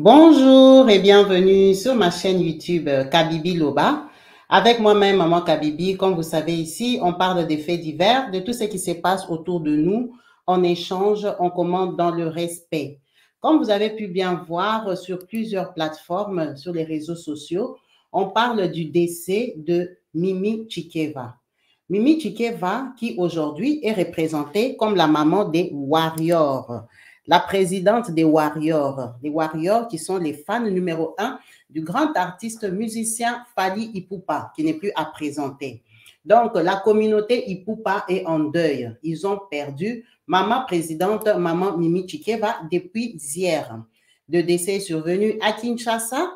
Bonjour et bienvenue sur ma chaîne YouTube Kabibi Loba. Avec moi-même, Maman Kabibi, comme vous savez ici, on parle des faits divers, de tout ce qui se passe autour de nous. On échange, on commente dans le respect. Comme vous avez pu bien voir sur plusieurs plateformes, sur les réseaux sociaux, on parle du décès de Mimi Chikeva. Mimi Chikeva, qui aujourd'hui est représentée comme la maman des Warriors, la présidente des Warriors. Les Warriors qui sont les fans numéro un du grand artiste musicien Fally Ipupa, qui n'est plus à présenter. Donc, la communauté Ipupa est en deuil. Ils ont perdu maman présidente, maman Mimi Chikeva, depuis hier. Le décès est survenu à Kinshasa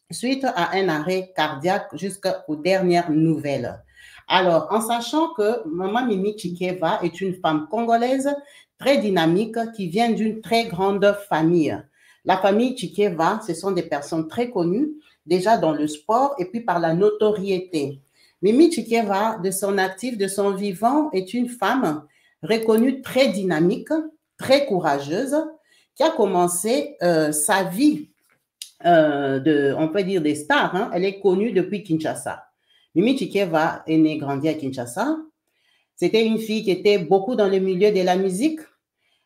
suite à un arrêt cardiaque jusqu'aux dernières nouvelles. Alors, en sachant que maman Mimi Chikeva est une femme congolaise très dynamique qui vient d'une très grande famille. La famille Chikeva, ce sont des personnes très connues, déjà dans le sport et puis par la notoriété. Mimi Chikeva, de son actif, de son vivant, est une femme reconnue très dynamique, très courageuse, qui a commencé sa vie on peut dire des stars. Hein. Elle est connue depuis Kinshasa. Mimi Chikeva est née, grandie à Kinshasa. C'était une fille qui était beaucoup dans le milieu de la musique.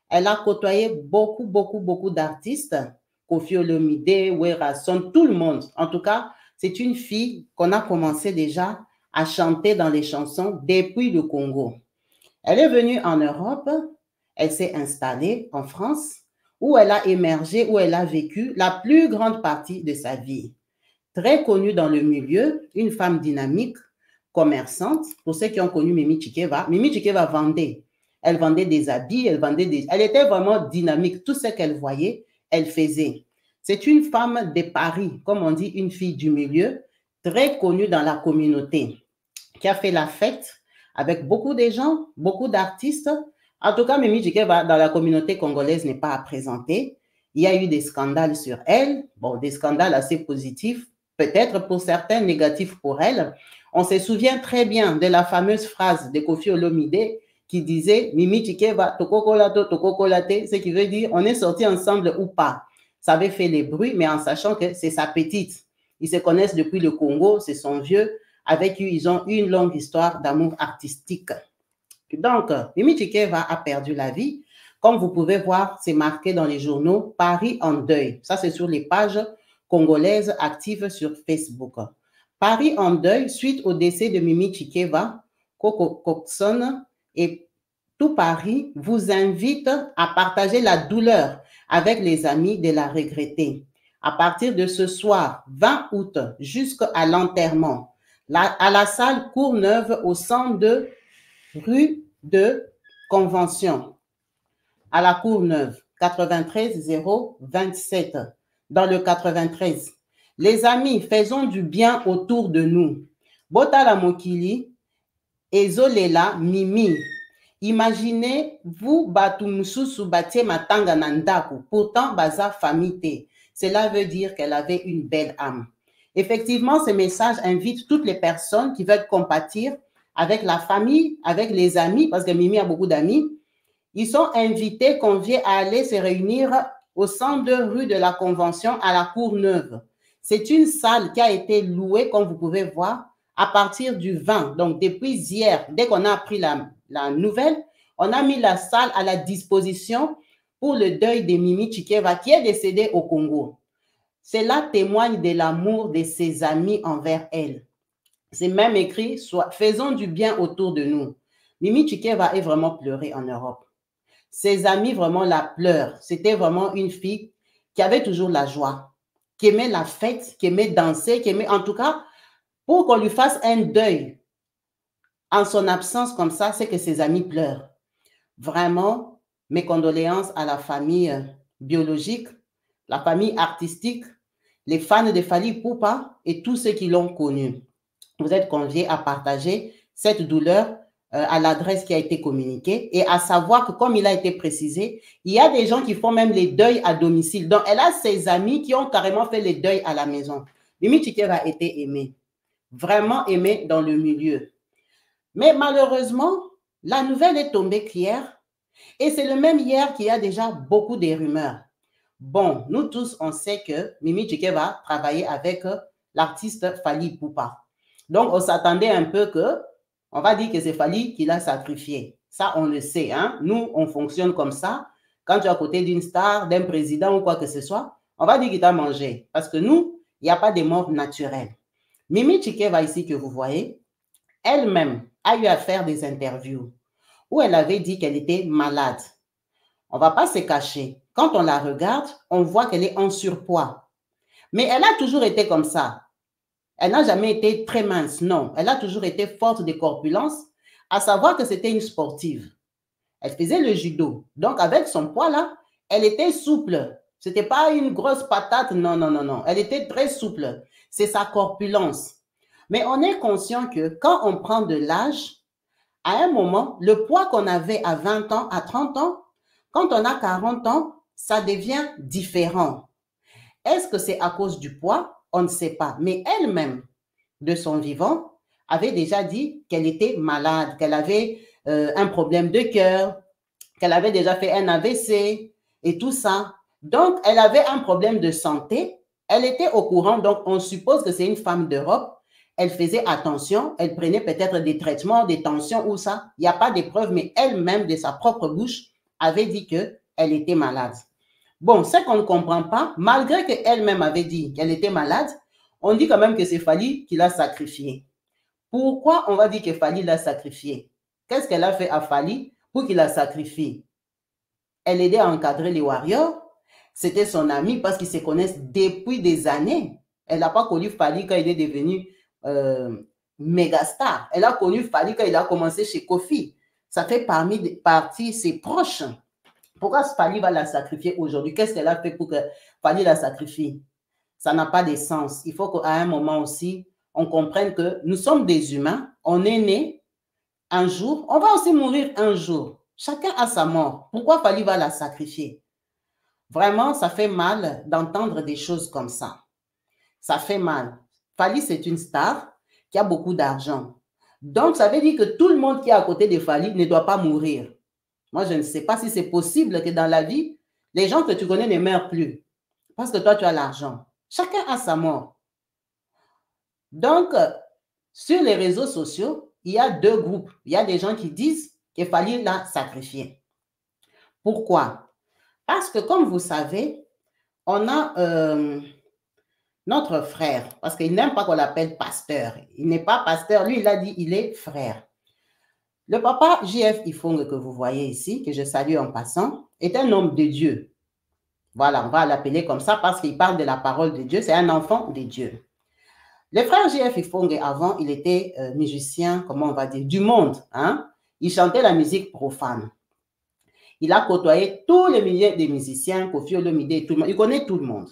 Elle a côtoyé beaucoup d'artistes. Koffi Olomide, Werason, tout le monde. En tout cas, c'est une fille qu'on a commencé déjà à chanter dans les chansons depuis le Congo. Elle est venue en Europe, elle s'est installée en France, où elle a émergé, où elle a vécu la plus grande partie de sa vie. Très connue dans le milieu, une femme dynamique, commerçante. Pour ceux qui ont connu Mimi Chikeva vendait. Elle vendait des habits, elle était vraiment dynamique. Tout ce qu'elle voyait, elle faisait. C'est une femme de Paris, comme on dit, une fille du milieu, très connue dans la communauté, qui a fait la fête avec beaucoup de gens, beaucoup d'artistes. En tout cas, Mimi Chikeva, dans la communauté congolaise, n'est pas à présenter. Il y a eu des scandales sur elle, bon, des scandales assez positifs, peut-être pour certains négatifs pour elle. On se souvient très bien de la fameuse phrase de Koffi Olomide qui disait Mimi Chikeva, tokokolato, tokokolate, ce qui veut dire on est sortis ensemble ou pas. Ça avait fait les bruits, mais en sachant que c'est sa petite. Ils se connaissent depuis le Congo, c'est son vieux. Avec eux, ils ont une longue histoire d'amour artistique. Donc, Mimi Chikeva a perdu la vie. Comme vous pouvez voir, c'est marqué dans les journaux Paris en deuil. Ça, c'est sur les pages congolaises actives sur Facebook. Paris en deuil suite au décès de Mimi Chikeva, Coco Coxon et tout Paris vous invite à partager la douleur avec les amis de la regrettée. À partir de ce soir, 20 août, jusqu'à l'enterrement, à la salle Courneuve au 102 rue de Convention, à la Courneuve, 93 027, dans le 93. Les amis, faisons du bien autour de nous. Botala Mokili, Ezolela Mimi. Imaginez-vous batu mususu batie matanga na ndako, pourtant baza famille. Cela veut dire qu'elle avait une belle âme. Effectivement, ce message invite toutes les personnes qui veulent compatir avec la famille, avec les amis, parce que Mimi a beaucoup d'amis. Ils sont invités, conviés à aller se réunir au 102 rue de la Convention à la Courneuve. C'est une salle qui a été louée, comme vous pouvez voir, à partir du 20. Donc, depuis hier, dès qu'on a appris la nouvelle, on a mis la salle à la disposition pour le deuil de Mimi Chikeva, qui est décédée au Congo. Cela témoigne de l'amour de ses amis envers elle. C'est même écrit, faisons du bien autour de nous. Mimi Chikeva est vraiment pleurée en Europe. Ses amis vraiment la pleurent. C'était vraiment une fille qui avait toujours la joie, qui aimait la fête, qui aimait danser, qui aimait, en tout cas, pour qu'on lui fasse un deuil en son absence comme ça, c'est que ses amis pleurent. Vraiment, mes condoléances à la famille biologique, la famille artistique, les fans de Fally Ipupa et tous ceux qui l'ont connu. Vous êtes conviés à partager cette douleur à l'adresse qui a été communiquée et à savoir que, comme il a été précisé, il y a des gens qui font même les deuils à domicile. Donc, elle a ses amis qui ont carrément fait les deuils à la maison. Mimi Chikeva a été aimée, vraiment aimée dans le milieu. Mais malheureusement, la nouvelle est tombée hier et c'est le même hier qu'il y a déjà beaucoup de rumeurs. Bon, nous tous, on sait que Mimi Tcheke va travailler avec l'artiste Fally Ipupa. Donc, on s'attendait un peu que, on va dire que c'est Fally qui l'a sacrifié. Ça, on le sait. Hein? Nous, on fonctionne comme ça. Quand tu es à côté d'une star, d'un président ou quoi que ce soit, on va dire qu'il t'a mangé. Parce que nous, il n'y a pas de mort naturelle. Mimi Tcheke ici que vous voyez, elle-même a eu à faire des interviews où elle avait dit qu'elle était malade. On ne va pas se cacher. Quand on la regarde, on voit qu'elle est en surpoids. Mais elle a toujours été comme ça. Elle n'a jamais été très mince, non. Elle a toujours été forte de corpulence, à savoir que c'était une sportive. Elle faisait le judo. Donc, avec son poids-là, elle était souple. Ce n'était pas une grosse patate, non, non, non, non. Elle était très souple. C'est sa corpulence. Mais on est conscient que quand on prend de l'âge, à un moment, le poids qu'on avait à 20 ans, à 30 ans, quand on a 40 ans, ça devient différent. Est-ce que c'est à cause du poids? On ne sait pas. Mais elle-même, de son vivant, avait déjà dit qu'elle était malade, qu'elle avait un problème de cœur, qu'elle avait déjà fait un AVC et tout ça. Donc, elle avait un problème de santé. Elle était au courant, donc on suppose que c'est une femme d'Europe. Elle faisait attention, elle prenait peut-être des traitements, des tensions ou ça. Il n'y a pas de preuves, mais elle-même, de sa propre bouche, avait dit qu'elle était malade. Bon, ce qu'on ne comprend pas, malgré qu'elle-même avait dit qu'elle était malade, on dit quand même que c'est Fally qui l'a sacrifiée. Pourquoi on va dire que Fally l'a sacrifiée? Qu'est-ce qu'elle a fait à Fally pour qu'il la sacrifie? Elle aidait à encadrer les warriors. C'était son amie parce qu'ils se connaissent depuis des années. Elle n'a pas connu Fally quand il est devenu méga star. Elle a connu Fally quand il a commencé chez Kofi. Ça fait partie ses proches. Pourquoi Fally va la sacrifier aujourd'hui? Qu'est-ce qu'elle a fait pour que Fally la sacrifie? Ça n'a pas de sens. Il faut qu'à un moment aussi, on comprenne que nous sommes des humains. On est né un jour. On va aussi mourir un jour. Chacun a sa mort. Pourquoi Fally va la sacrifier? Vraiment, ça fait mal d'entendre des choses comme ça. Ça fait mal. Fally, c'est une star qui a beaucoup d'argent. Donc, ça veut dire que tout le monde qui est à côté de Fally ne doit pas mourir. Moi, je ne sais pas si c'est possible que dans la vie, les gens que tu connais ne meurent plus. Parce que toi, tu as l'argent. Chacun a sa mort. Donc, sur les réseaux sociaux, il y a deux groupes. Il y a des gens qui disent qu'il fallait la sacrifier. Pourquoi? Parce que, comme vous savez, on a notre frère, parce qu'il n'aime pas qu'on l'appelle pasteur. Il n'est pas pasteur, lui, il a dit il est frère. Le papa J.F. Ifongue que vous voyez ici, que je salue en passant, est un homme de Dieu. Voilà, on va l'appeler comme ça parce qu'il parle de la parole de Dieu. C'est un enfant de Dieu. Le frère J.F. Ifongue, avant, il était musicien, comment on va dire, du monde. Hein? Il chantait la musique profane. Il a côtoyé tous les milliers de musiciens, Koffi Olomide, tout le monde. Il connaît tout le monde.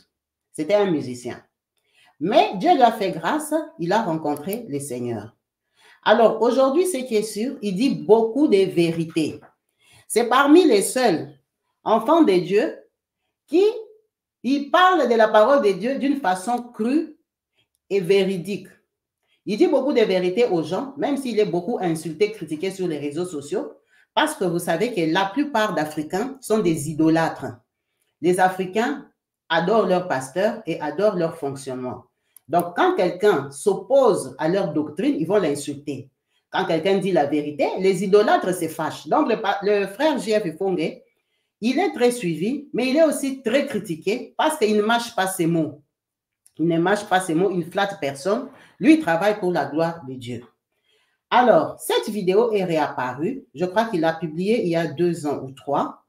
C'était un musicien. Mais Dieu lui a fait grâce, il a rencontré le Seigneur. Alors, aujourd'hui, ce qui est sûr, il dit beaucoup de vérités. C'est parmi les seuls enfants de Dieu qui parle de la parole de Dieu d'une façon crue et véridique. Il dit beaucoup de vérités aux gens, même s'il est beaucoup insulté, critiqué sur les réseaux sociaux, parce que vous savez que la plupart d'Africains sont des idolâtres. Les Africains adorent leur pasteur et adorent leur fonctionnement. Donc, quand quelqu'un s'oppose à leur doctrine, ils vont l'insulter. Quand quelqu'un dit la vérité, les idolâtres se fâchent. Donc, le frère J.F. Ifongue, il est très suivi, mais il est aussi très critiqué parce qu'il ne mâche pas ses mots. Il ne mâche pas ses mots, il ne flatte personne. Lui, il travaille pour la gloire de Dieu. Alors, cette vidéo est réapparue. Je crois qu'il l'a publiée il y a 2 ans ou 3,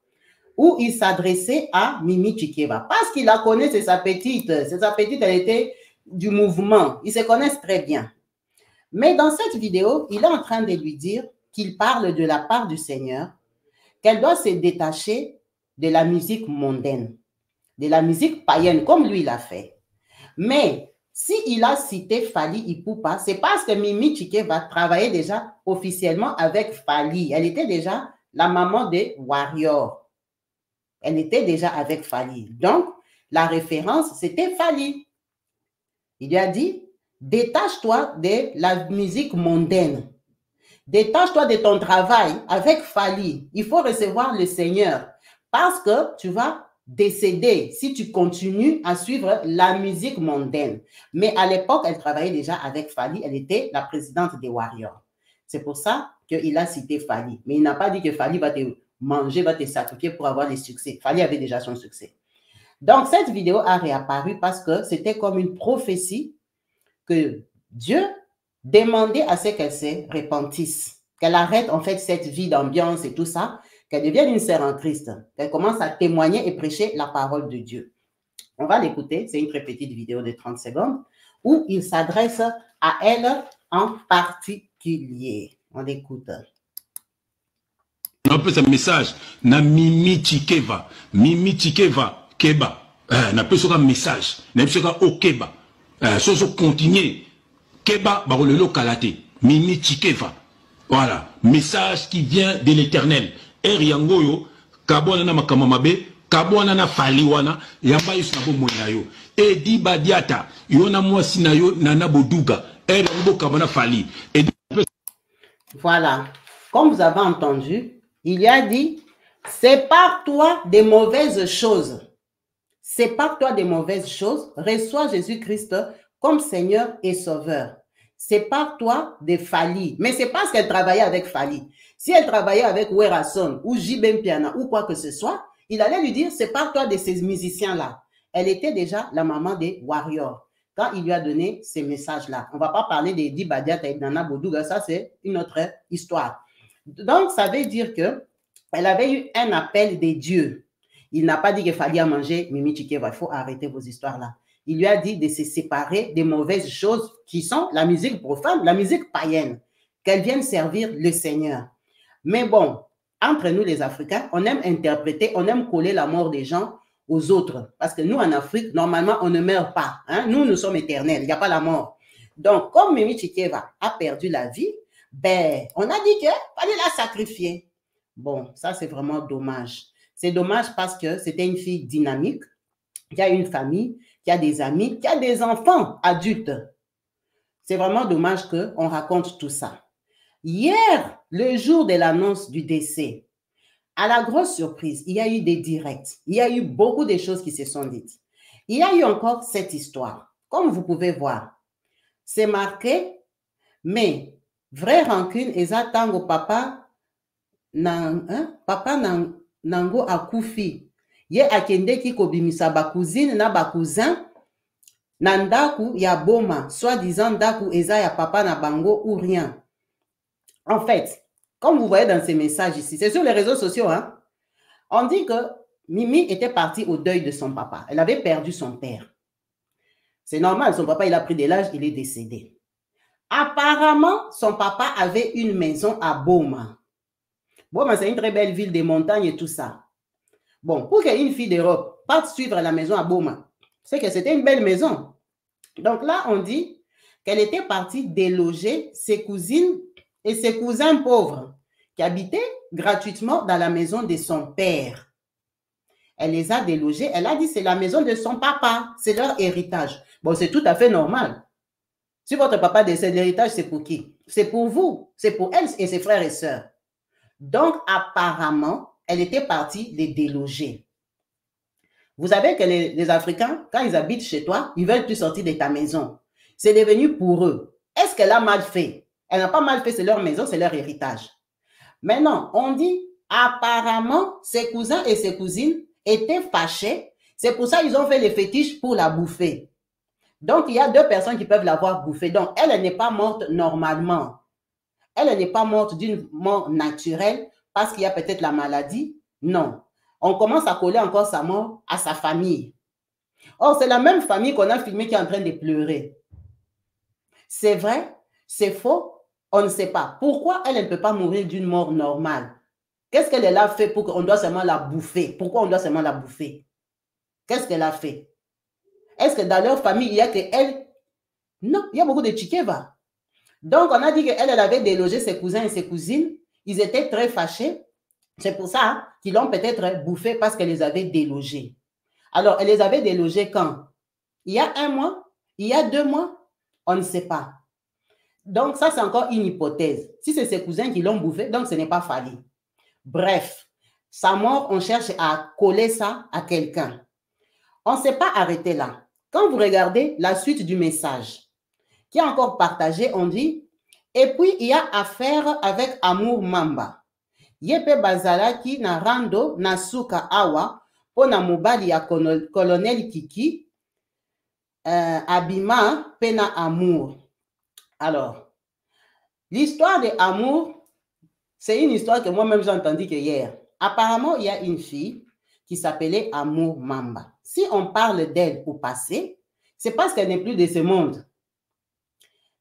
où il s'adressait à Mimi Tchekeva. Parce qu'il la connaît, c'est sa petite. C'est sa petite, elle était du mouvement. Ils se connaissent très bien. Mais dans cette vidéo, il est en train de lui dire qu'il parle de la part du Seigneur, qu'elle doit se détacher de la musique mondaine, de la musique païenne, comme lui l'a fait. Mais s'il a cité Fally Ipupa, c'est parce que Mimi Tchekeva travaillait déjà officiellement avec Fally. Elle était déjà la maman des Warriors. Elle était déjà avec Fally. Donc, la référence, c'était Fally. Il lui a dit, détache-toi de la musique mondaine. Détache-toi de ton travail avec Fally. Il faut recevoir le Seigneur parce que tu vas décéder si tu continues à suivre la musique mondaine. Mais à l'époque, elle travaillait déjà avec Fally. Elle était la présidente des Warriors. C'est pour ça qu'il a cité Fally. Mais il n'a pas dit que Fally va te manger, va te sacrifier pour avoir les succès. Fally avait déjà son succès. Donc, cette vidéo a réapparu parce que c'était comme une prophétie que Dieu demandait à ce qu'elle se repentisse, qu'elle arrête en fait cette vie d'ambiance et tout ça, qu'elle devienne une sœur en Christ, qu'elle commence à témoigner et prêcher la parole de Dieu. On va l'écouter, c'est une très petite vidéo de 30 secondes où il s'adresse à elle en particulier. On l'écoute. On appelle ça message, na Mimi Chikeva, Keba. On appelle ça message, on appelle ça Okeba. Si on continue, Keba, barolelo kalate, Mimi Chikeva. Voilà, message qui vient de l'éternel. Yangoyo, Kabwana na makamamabe, Kabwana na faliwana, Yamba yusnabo moinayo. Et di badiata, Yona mwasinayo nana boduga, Yango kabana fali. Voilà, comme vous avez entendu, il y a dit, sépare-toi des mauvaises choses. Sépare-toi des mauvaises choses, reçois Jésus-Christ comme Seigneur et Sauveur. Sépare-toi des Fally. Mais c'est parce qu'elle travaillait avec Fally. Si elle travaillait avec Werason ou Jibem Piana ou quoi que ce soit, il allait lui dire, sépare-toi de ces musiciens-là. Elle était déjà la maman des Warriors quand il lui a donné ces messages-là. On ne va pas parler des Dibadiat et Nana Boudouga, ça c'est une autre histoire. Donc, ça veut dire qu'elle avait eu un appel des dieux. Il n'a pas dit qu'il fallait manger Mimi Chikeva. Il faut arrêter vos histoires-là. Il lui a dit de se séparer des mauvaises choses qui sont la musique profane, la musique païenne, qu'elle vienne servir le Seigneur. Mais bon, entre nous les Africains, on aime interpréter, on aime coller la mort des gens aux autres. Parce que nous, en Afrique, normalement, on ne meurt pas. Hein? Nous sommes éternels, il n'y a pas la mort. Donc, comme Mimi Chikeva a perdu la vie, ben, on a dit qu'il fallait la sacrifier. Bon, ça, c'est vraiment dommage. C'est dommage parce que c'était une fille dynamique, qui a une famille, qui a des amis, qui a des enfants adultes. C'est vraiment dommage qu'on raconte tout ça. Hier, le jour de l'annonce du décès, à la grosse surprise, il y a eu des directs. Il y a eu beaucoup de choses qui se sont dites. Il y a eu encore cette histoire. Comme vous pouvez voir, c'est marqué, mais vraie rancune, eza tango papa nango akufi. Ye akendeki kobimisa bakuzine na bakuzin na ndaku ya boma, soi-disant ndaku eza ya papa na bango ou rien. En fait, comme vous voyez dans ces messages ici, c'est sur les réseaux sociaux, hein, on dit que Mimi était partie au deuil de son papa. Elle avait perdu son père. C'est normal, son papa, il a pris de l'âge, il est décédé. Apparemment, son papa avait une maison à Boma. Boma, c'est une très belle ville des montagnes et tout ça. Bon, pour qu'une fille d'Europe parte suivre la maison à Boma, c'est que c'était une belle maison. Donc là, on dit qu'elle était partie déloger ses cousines et ses cousins pauvres qui habitaient gratuitement dans la maison de son père. Elle les a délogés. Elle a dit c'est la maison de son papa, c'est leur héritage. Bon, c'est tout à fait normal. Si votre papa décède, l'héritage, c'est pour qui? C'est pour vous, c'est pour elle et ses frères et sœurs. Donc, apparemment, elle était partie les déloger. Vous savez que les Africains, quand ils habitent chez toi, ils veulent plus sortir de ta maison. C'est devenu pour eux. Est-ce qu'elle a mal fait? Elle n'a pas mal fait, c'est leur maison, c'est leur héritage. Maintenant, on dit, apparemment, ses cousins et ses cousines étaient fâchés. C'est pour ça qu'ils ont fait les fétiches pour la bouffer. Donc, il y a deux personnes qui peuvent l'avoir bouffée. Donc, elle n'est pas morte normalement. Elle n'est pas morte d'une mort naturelle parce qu'il y a peut-être la maladie. Non. On commence à coller encore sa mort à sa famille. Or, c'est la même famille qu'on a filmé qui est en train de pleurer. C'est vrai? C'est faux? On ne sait pas. Pourquoi elle ne peut pas mourir d'une mort normale? Qu'est-ce qu'elle a fait pour qu'on doit seulement la bouffer? Pourquoi on doit seulement la bouffer? Qu'est-ce qu'elle a fait? Est-ce que dans leur famille, il y a que elle? Non, il y a beaucoup de Chikeva. Donc, on a dit qu'elle avait délogé ses cousins et ses cousines. Ils étaient très fâchés. C'est pour ça qu'ils l'ont peut-être bouffé parce qu'elle les avait délogés. Alors, elle les avait délogés quand? Il y a 1 mois? Il y a 2 mois? On ne sait pas. Donc, ça, c'est encore une hypothèse. Si c'est ses cousins qui l'ont bouffé, donc ce n'est pas Fally. Bref, sa mort, on cherche à coller ça à quelqu'un. On ne s'est pas arrêté là. Quand vous regardez la suite du message, qui est encore partagé, on dit, et puis il y a affaire avec Amour Mamba. Yepe bazalaki na rando na suka awa pona mobali ya colonel Kiki abima pena Amour. Alors, l'histoire de Amour, c'est une histoire que moi-même j'ai entendue que hier. Apparemment, il y a une fille qui s'appelait Amour Mamba. Si on parle d'elle au passé, c'est parce qu'elle n'est plus de ce monde.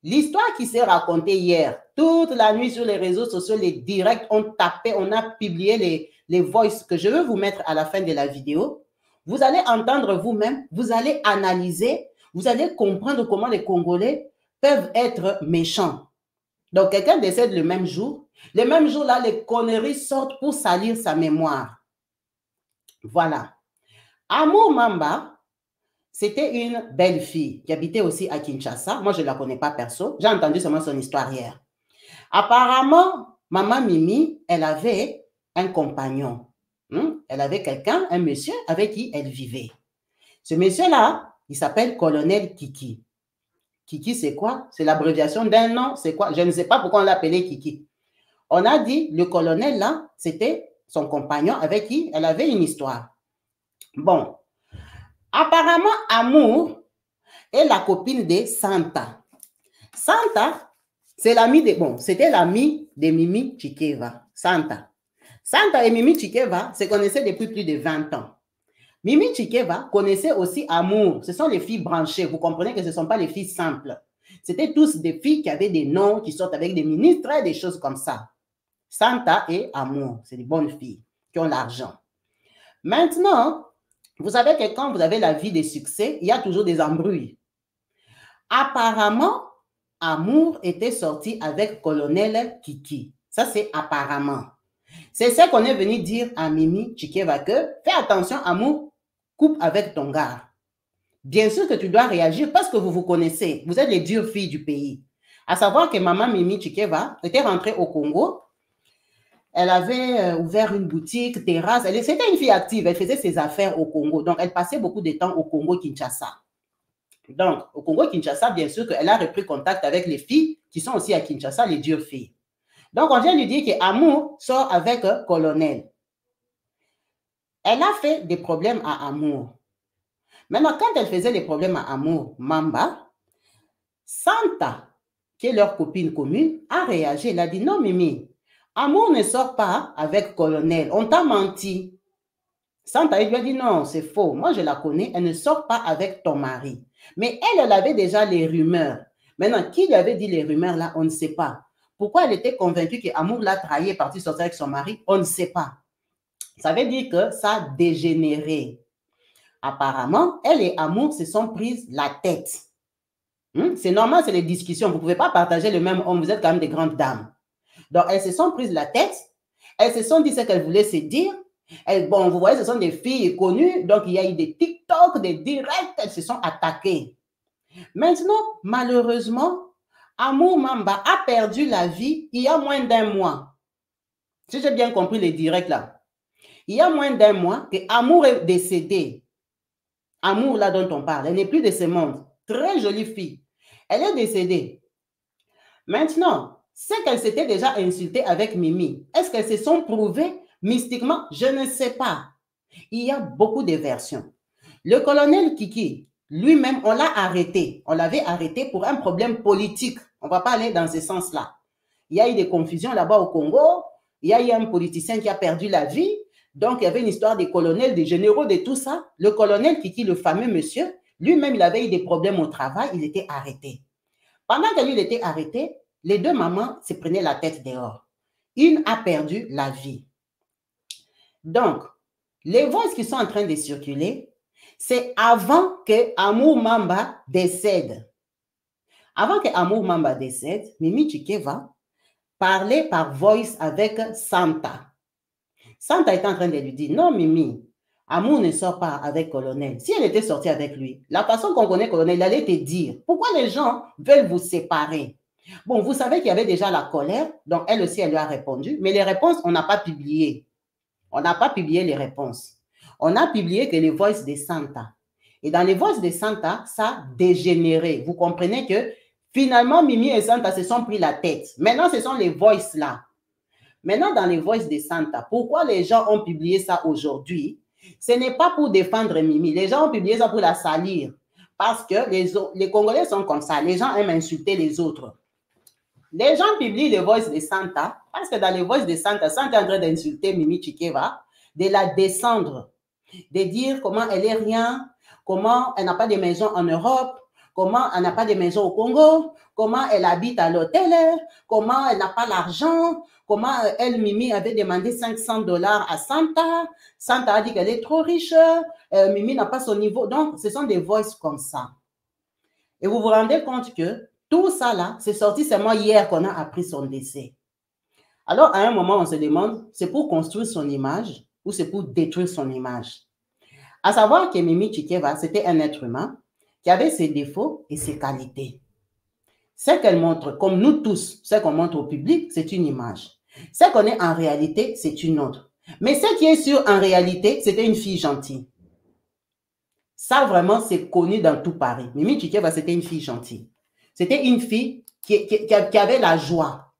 L'histoire qui s'est racontée hier, toute la nuit sur les réseaux sociaux, les directs, on tapé, on a publié les voices que je vais vous mettre à la fin de la vidéo. Vous allez entendre vous-même, vous allez analyser, vous allez comprendre comment les Congolais peuvent être méchants. Donc, quelqu'un décède le même jour. Le même jour-là, les conneries sortent pour salir sa mémoire. Voilà. Amour Mamba, c'était une belle fille qui habitait aussi à Kinshasa. Moi, je ne la connais pas perso. J'ai entendu seulement son histoire hier. Apparemment, Maman Mimi, elle avait un compagnon. Elle avait quelqu'un, un monsieur avec qui elle vivait. Ce monsieur-là, il s'appelle Colonel Kiki. Kiki, c'est quoi? C'est l'abréviation d'un nom. C'est quoi? Je ne sais pas pourquoi on l'appelait Kiki. On a dit, le colonel là, c'était son compagnon avec qui elle avait une histoire. Bon. Apparemment, Amour est la copine de Santa. Santa, c'est l'ami de... Bon, c'était l'ami de Mimi Chikeva. Santa. Santa et Mimi Chikeva se connaissaient depuis plus de 20 ans. Mimi Chikeva connaissait aussi Amour. Ce sont les filles branchées. Vous comprenez que ce ne sont pas les filles simples. C'était tous des filles qui avaient des noms, qui sortent avec des ministres et des choses comme ça. Santa et Amour, c'est des bonnes filles qui ont l'argent. Maintenant, vous savez que quand vous avez la vie des succès, il y a toujours des embrouilles. Apparemment, Amour était sorti avec Colonel Kiki. Ça, c'est apparemment. C'est ce qu'on est venu dire à Mimi Chikeva que fais attention, Amour, coupe avec ton gars. Bien sûr que tu dois réagir parce que vous vous connaissez. Vous êtes les dures filles du pays. À savoir que maman Mimi Chikeva était rentrée au Congo. Elle avait ouvert une boutique, terrasse. C'était une fille active. Elle faisait ses affaires au Congo. Donc, elle passait beaucoup de temps au Congo-Kinshasa. Donc, au Congo-Kinshasa, bien sûr qu'elle a repris contact avec les filles qui sont aussi à Kinshasa, les dures filles. Donc, on vient lui dire qu'Amour sort avec Colonel. Elle a fait des problèmes à Amour. Maintenant, quand elle faisait des problèmes à Amour, Mamba, Santa, qui est leur copine commune, a réagi. Elle a dit, non, Mimi, Amour ne sort pas avec Colonel. On t'a menti. Santa lui a dit non, c'est faux. Moi, je la connais. Elle ne sort pas avec ton mari. Mais elle avait déjà les rumeurs. Maintenant, qui lui avait dit les rumeurs là, on ne sait pas. Pourquoi elle était convaincue qu'Amour l'a trahi et est partie sortir avec son mari, on ne sait pas. Ça veut dire que ça a dégénéré. Apparemment, elle et Amour se sont prises la tête. C'est normal, c'est les discussions. Vous ne pouvez pas partager le même homme. Vous êtes quand même des grandes dames. Donc, elles se sont prises la tête. Elles se sont dit ce qu'elles voulaient se dire. Bon, vous voyez, ce sont des filles connues. Donc, il y a eu des TikTok, des directs. Elles se sont attaquées. Maintenant, malheureusement, Amour Mamba a perdu la vie il y a moins d'1 mois. Si j'ai bien compris les directs là. Il y a moins d'1 mois que Amour est décédée. Amour là dont on parle. Elle n'est plus de ce monde. Très jolie fille. Elle est décédée. Maintenant, c'est qu'elle s'était déjà insultée avec Mimi. Est-ce qu'elles se sont prouvées mystiquement? Je ne sais pas. Il y a beaucoup de versions. Le colonel Kiki, lui-même, on l'a arrêté. On l'avait arrêté pour un problème politique. On ne va pas aller dans ce sens-là. Il y a eu des confusions là-bas au Congo. Il y a eu un politicien qui a perdu la vie. Donc, il y avait une histoire des colonels, des généraux, de tout ça. Le colonel Kiki, le fameux monsieur, lui-même, il avait eu des problèmes au travail. Il était arrêté. Pendant qu'il était arrêté, les deux mamans se prenaient la tête dehors. Une a perdu la vie. Donc, les voix qui sont en train de circuler, c'est avant que Amour Mamba décède. Avant que Amour Mamba décède, Mimi Chikeva parlait par voice avec Santa. Santa était en train de lui dire, non Mimi, Amour ne sort pas avec Colonel. Si elle était sortie avec lui, la façon qu'on connaît Colonel, il allait te dire, pourquoi les gens veulent vous séparer? Bon, vous savez qu'il y avait déjà la colère, donc elle aussi, elle lui a répondu, mais les réponses, on n'a pas publié. On n'a pas publié les réponses. On a publié que les voices de Santa. Et dans les voices de Santa, ça a dégénéré. Vous comprenez que finalement, Mimi et Santa se sont pris la tête. Maintenant, ce sont les voices là. Maintenant, dans les voices de Santa, pourquoi les gens ont publié ça aujourd'hui? Ce n'est pas pour défendre Mimi. Les gens ont publié ça pour la salir. Parce que les Congolais sont comme ça. Les gens aiment insulter les autres. Les gens publient les voices de Santa parce que dans les voices de Santa, Santa est en train d'insulter Mimi Chikeva, de la descendre, de dire comment elle est rien, comment elle n'a pas de maison en Europe, comment elle n'a pas de maison au Congo, comment elle habite à l'hôtel, comment elle n'a pas l'argent, comment elle, Mimi, avait demandé $500 à Santa. Santa a dit qu'elle est trop riche, Mimi n'a pas son niveau. Donc, ce sont des voices comme ça. Et vous vous rendez compte que tout ça là, c'est sorti seulement hier qu'on a appris son décès. Alors, à un moment, on se demande, c'est pour construire son image ou c'est pour détruire son image? À savoir que Mimi Chikeva, c'était un être humain qui avait ses défauts et ses qualités. Ce qu'elle montre, comme nous tous, ce qu'on montre au public, c'est une image. Ce qu'on est en réalité, c'est une autre. Mais ce qui est sûr en réalité, c'était une fille gentille. Ça, vraiment, c'est connu dans tout Paris. Mimi Chikeva, c'était une fille gentille. C'était une fille qui avait la joie,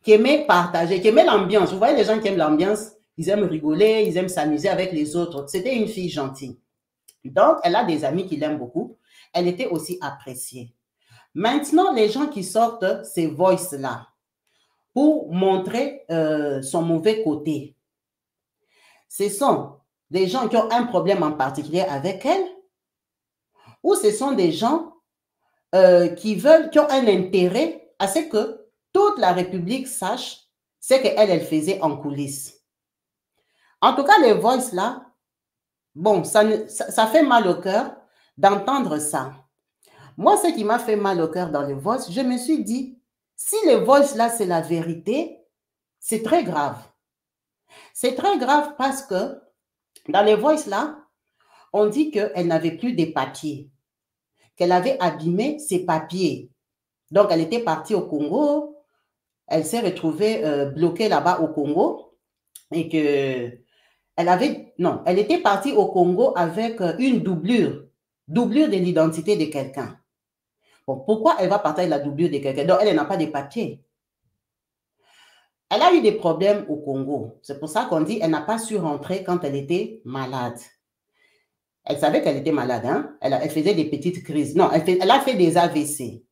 qui aimait partager, qui aimait l'ambiance. Vous voyez, les gens qui aiment l'ambiance, ils aiment rigoler, ils aiment s'amuser avec les autres. C'était une fille gentille. Donc, elle a des amis qui l'aiment beaucoup. Elle était aussi appréciée. Maintenant, les gens qui sortent ces voices-là pour montrer son mauvais côté, ce sont des gens qui ont un problème en particulier avec elle ou ce sont des gens qui ont un intérêt à ce que toute la République sache ce qu'elle, elle faisait en coulisses. En tout cas, les voices là, bon, ça fait mal au cœur d'entendre ça. Moi, ce qui m'a fait mal au cœur dans les voices, je me suis dit, si les voices là, c'est la vérité, c'est très grave. C'est très grave parce que dans les voices là, on dit qu'elle n'avait plus de papiers, qu'elle avait abîmé ses papiers. Donc, elle était partie au Congo, elle s'est retrouvée bloquée là-bas au Congo et que elle était partie au Congo avec une doublure de l'identité de quelqu'un. Bon, pourquoi elle va partir avec la doublure de quelqu'un? Donc, elle n'a pas de papiers. Elle a eu des problèmes au Congo. C'est pour ça qu'on dit qu'elle n'a pas su rentrer quand elle était malade. Elle savait qu'elle était malade, hein? Elle faisait des petites crises. Non, elle a fait des AVC.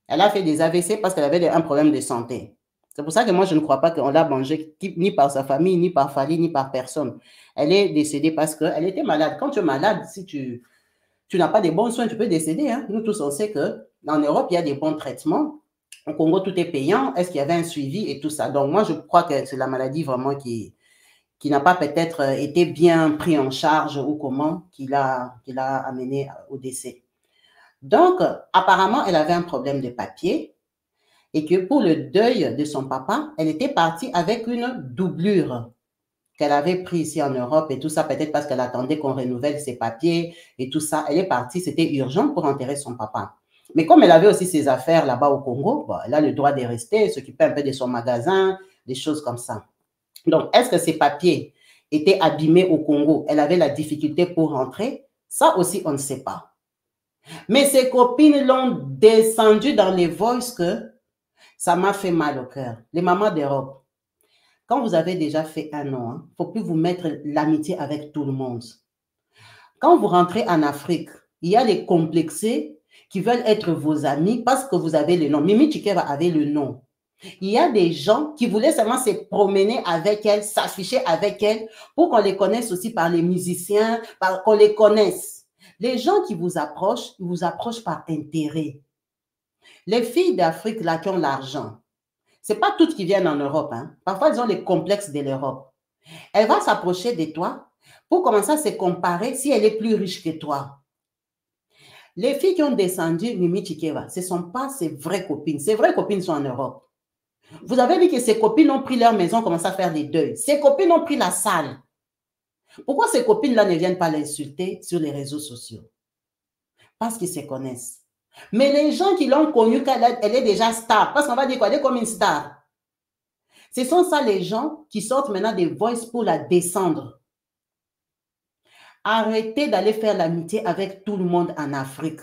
Elle a fait des AVC parce qu'elle avait un problème de santé. C'est pour ça que moi, je ne crois pas qu'on l'a mangée ni par sa famille, ni par Fali, ni par personne. Elle est décédée parce qu'elle était malade. Quand tu es malade, si tu n'as pas de bons soins, tu peux décéder. Hein? Nous tous, on sait qu'en Europe, il y a des bons traitements. Au Congo, tout est payant. Est-ce qu'il y avait un suivi et tout ça? Donc, moi, je crois que c'est la maladie vraiment qui n'a pas peut-être été bien pris en charge ou comment qui l'a amené au décès. Donc, apparemment, elle avait un problème de papier et que pour le deuil de son papa, elle était partie avec une doublure qu'elle avait prise ici en Europe et tout ça, peut-être parce qu'elle attendait qu'on renouvelle ses papiers et tout ça. Elle est partie, c'était urgent pour enterrer son papa. Mais comme elle avait aussi ses affaires là-bas au Congo, bon, elle a le droit de rester, s'occuper un peu de son magasin, des choses comme ça. Donc, est-ce que ses papiers étaient abîmés au Congo? Elle avait la difficulté pour rentrer? Ça aussi, on ne sait pas. Mais ses copines l'ont descendu dans les voices que ça m'a fait mal au cœur. Les mamans d'Europe, quand vous avez déjà fait un nom, il ne faut plus vous mettre l'amitié avec tout le monde. Quand vous rentrez en Afrique, il y a les complexés qui veulent être vos amis parce que vous avez le nom. Mimi Chikeva avait le nom. Il y a des gens qui voulaient seulement se promener avec elle, s'afficher avec elle pour qu'on les connaisse aussi par les musiciens, qu'on les connaisse. Les gens qui vous approchent, ils vous approchent par intérêt. Les filles d'Afrique là qui ont l'argent, ce n'est pas toutes qui viennent en Europe. Hein. Parfois, elles ont les complexes de l'Europe. Elle va s'approcher de toi pour commencer à se comparer si elle est plus riche que toi. Les filles qui ont descendu Mimi Chikeva, ce ne sont pas ses vraies copines. Ses vraies copines sont en Europe. Vous avez vu que ses copines ont pris leur maison, commencé à faire des deuils. Ses copines ont pris la salle. Pourquoi ces copines-là ne viennent pas l'insulter sur les réseaux sociaux? Parce qu'ils se connaissent. Mais les gens qui l'ont connue, elle est déjà star, parce qu'on va dire qu'elle est comme une star. Ce sont ça les gens qui sortent maintenant des voice pour la descendre. Arrêtez d'aller faire l'amitié avec tout le monde en Afrique.